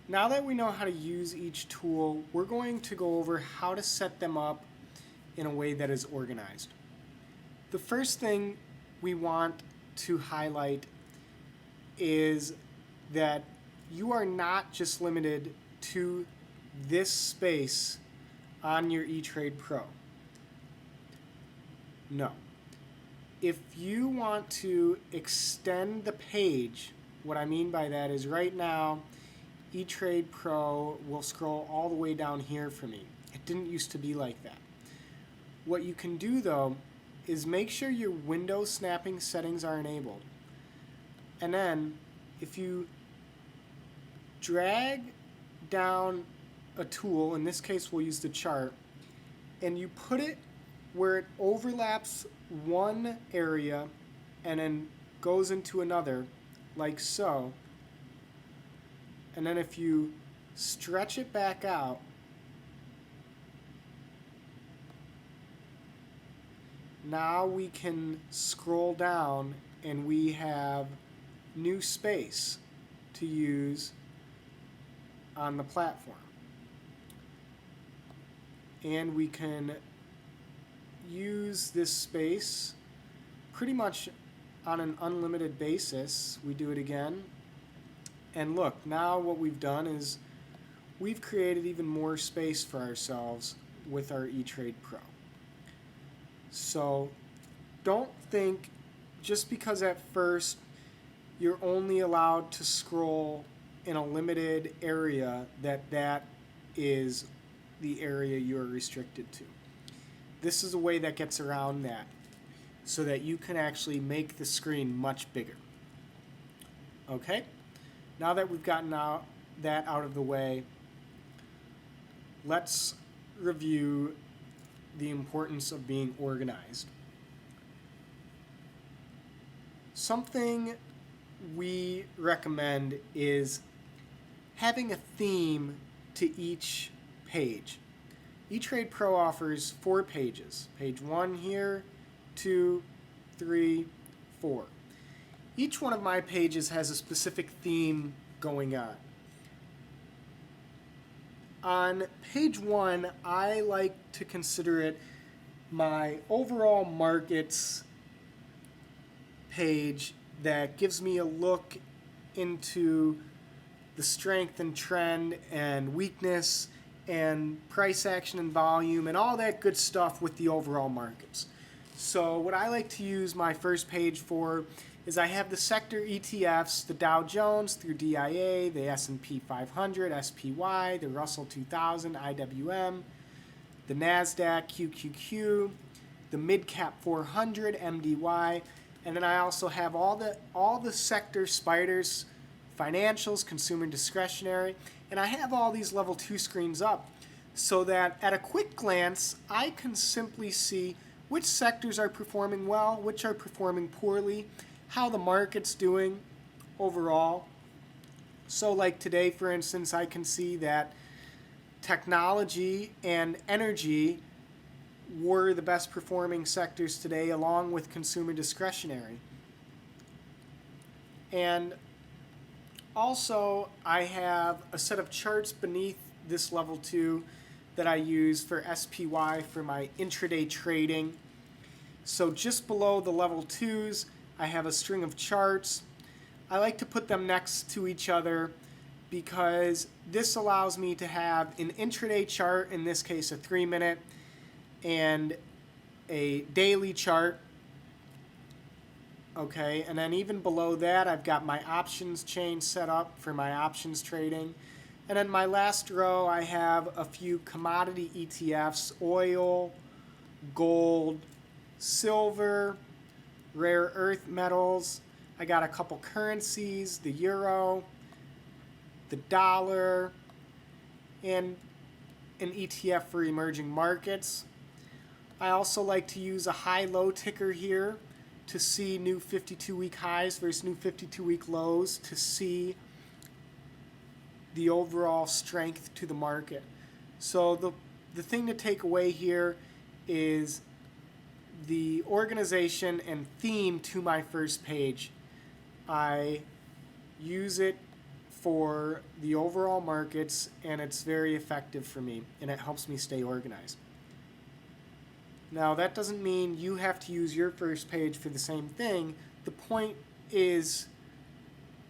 Now that we know how to use each tool, we're going to go over how to set them up in a way that is organized. The first thing we want to highlight is that you are not just limited to this space on your Etrade Pro. No. If you want to extend the page, what I mean by that is right now, Etrade Pro will scroll all the way down here for me. It didn't used to be like that. What you can do though is make sure your window snapping settings are enabled. And then if you drag down a tool, in this case we'll use the chart, and you put it where it overlaps one area and then goes into another, like so, and then if you stretch it back out, now we can scroll down and we have new space to use on the platform. And we can use this space pretty much on an unlimited basis. We do it again. And look, now what we've done is we've created even more space for ourselves with our Etrade Pro. So don't think just because at first you're only allowed to scroll in a limited area that is the area you're restricted to. This is a way that gets around that so that you can actually make the screen much bigger. Okay? Now that we've gotten that out of the way, let's review the importance of being organized. Something we recommend is having a theme to each page. Etrade Pro offers 4 pages. Page 1 here, 2, 3, 4. Each one of my pages has a specific theme going on. On page 1, I like to consider it my overall markets page that gives me a look into the strength and trend and weakness and price action and volume and all that good stuff with the overall markets. So what I like to use my first page for is I have the sector ETFs, the Dow Jones through DIA, the S&P 500, SPY, the Russell 2000, IWM, the NASDAQ, QQQ, the Midcap 400, MDY, and then I also have all the sector spiders, financials, consumer discretionary, and I have all these level 2 screens up so that at a quick glance I can simply see which sectors are performing well, which are performing poorly, how the market's doing overall. So like today, for instance, I can see that technology and energy were the best performing sectors today, along with consumer discretionary. And also, I have a set of charts beneath this level 2 that I use for SPY for my intraday trading. So just below the level 2s, I have a string of charts. I like to put them next to each other because this allows me to have an intraday chart, in this case a 3-minute, and a daily chart. Okay, and then even below that I've got my options chain set up for my options trading. And then my last row I have a few commodity ETFs, oil, gold, silver, rare earth metals. I got a couple currencies, the euro, the dollar, and an ETF for emerging markets. I also like to use a high-low ticker here to see new 52-week highs versus new 52-week lows to see the overall strength to the market. So the thing to take away here is the organization and theme to my first page. I use it for the overall markets, and it's very effective for me, and it helps me stay organized. Now, that doesn't mean you have to use your first page for the same thing. The point is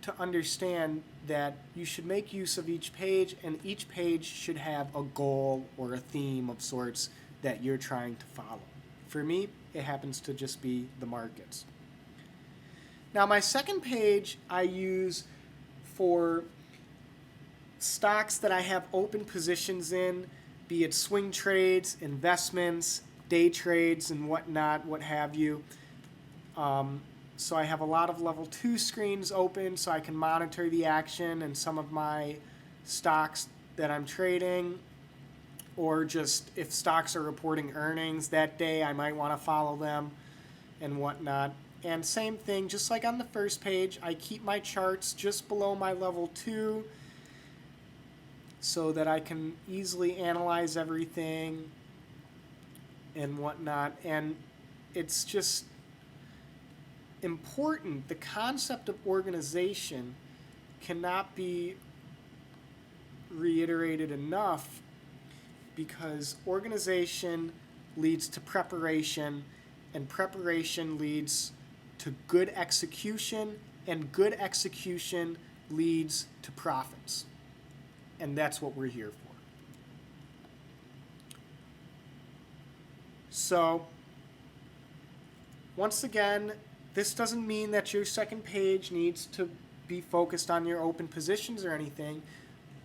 to understand that you should make use of each page, and each page should have a goal or a theme of sorts that you're trying to follow. For me, it happens to just be the markets. Now, my second page I use for stocks that I have open positions in, be it swing trades, investments, day trades, and whatnot, what have you. So I have a lot of level 2 screens open so I can monitor the action and some of my stocks that I'm trading, or just if stocks are reporting earnings that day, I might want to follow them and whatnot. And same thing, just like on the first page, I keep my charts just below my level 2 so that I can easily analyze everything and whatnot. And it's just important. The concept of organization cannot be reiterated enough, because organization leads to preparation, and preparation leads to good execution, and good execution leads to profits. And that's what we're here for. So, once again, this doesn't mean that your second page needs to be focused on your open positions or anything,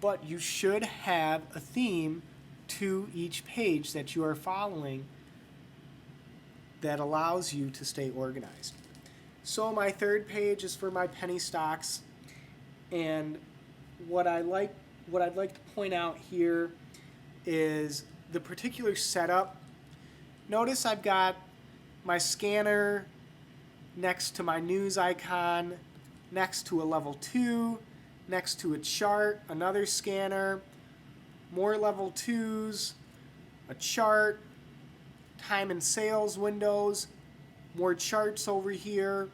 but you should have a theme to each page that you are following that allows you to stay organized. So my third page is for my penny stocks, and what I'd like to point out here is the particular setup. Notice I've got my scanner next to my news icon, next to a level 2, next to a chart, another scanner, more level 2s, a chart, time and sales windows, more charts over here,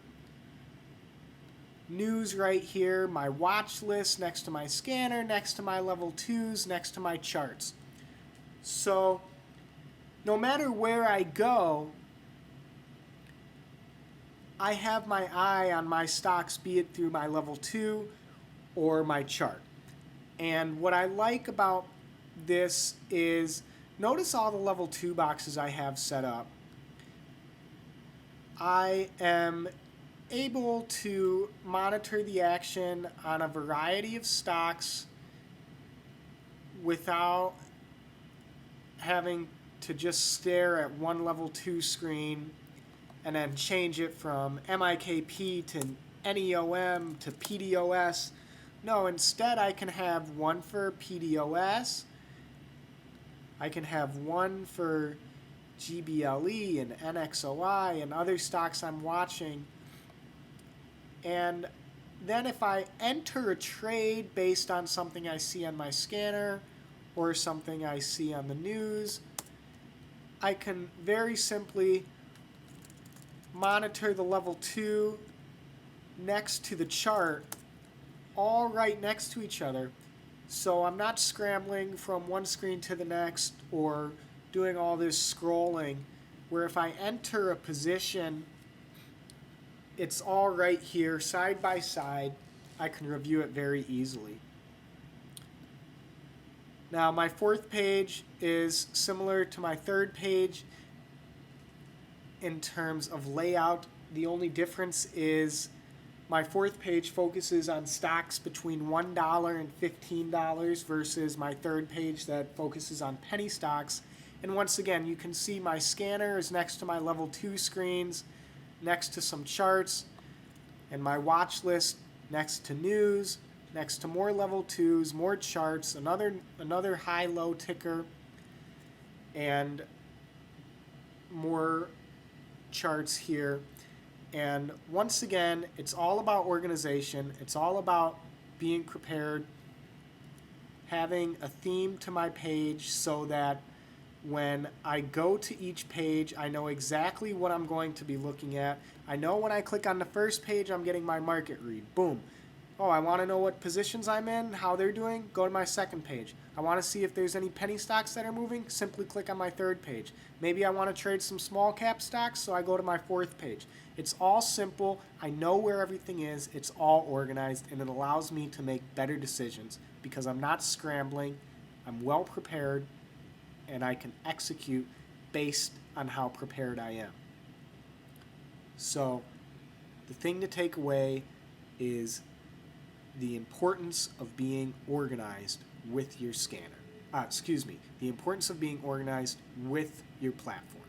news right here, my watch list next to my scanner, next to my level 2s, next to my charts. So no matter where I go, I have my eye on my stocks, be it through my level 2 or my chart. And what I like about this is, notice all the level 2 boxes I have set up. I am able to monitor the action on a variety of stocks without having to just stare at one level 2 screen and then change it from MIKP to NEOM to PDOS. No, instead I can have one for PDOS, I can have one for GBLE and NXOI and other stocks I'm watching. And then if I enter a trade based on something I see on my scanner or something I see on the news, I can very simply monitor the level 2 next to the chart, all right next to each other. So I'm not scrambling from one screen to the next or doing all this scrolling, where if I enter a position, it's all right here, side by side. I can review it very easily. Now, my fourth page is similar to my third page in terms of layout. The only difference is my fourth page focuses on stocks between $1 and $15 versus my third page that focuses on penny stocks. And once again, you can see my scanner is next to my level 2 screens, next to some charts, and my watch list next to news, next to more level 2s, more charts, another high-low ticker, and more charts here. And once again, it's all about organization. It's all about being prepared, having a theme to my page so that when I go to each page, I know exactly what I'm going to be looking at. I know when I click on the first page, I'm getting my market read. Boom. Oh, I want to know what positions I'm in, how they're doing, go to my second page. I want to see if there's any penny stocks that are moving, simply click on my third page. Maybe I want to trade some small cap stocks, so I go to my fourth page. It's all simple. I know where everything is. It's all organized, and it allows me to make better decisions because I'm not scrambling. I'm well prepared, and I can execute based on how prepared I am. So the thing to take away is the importance of being organized with your scanner. The importance of being organized with your platform.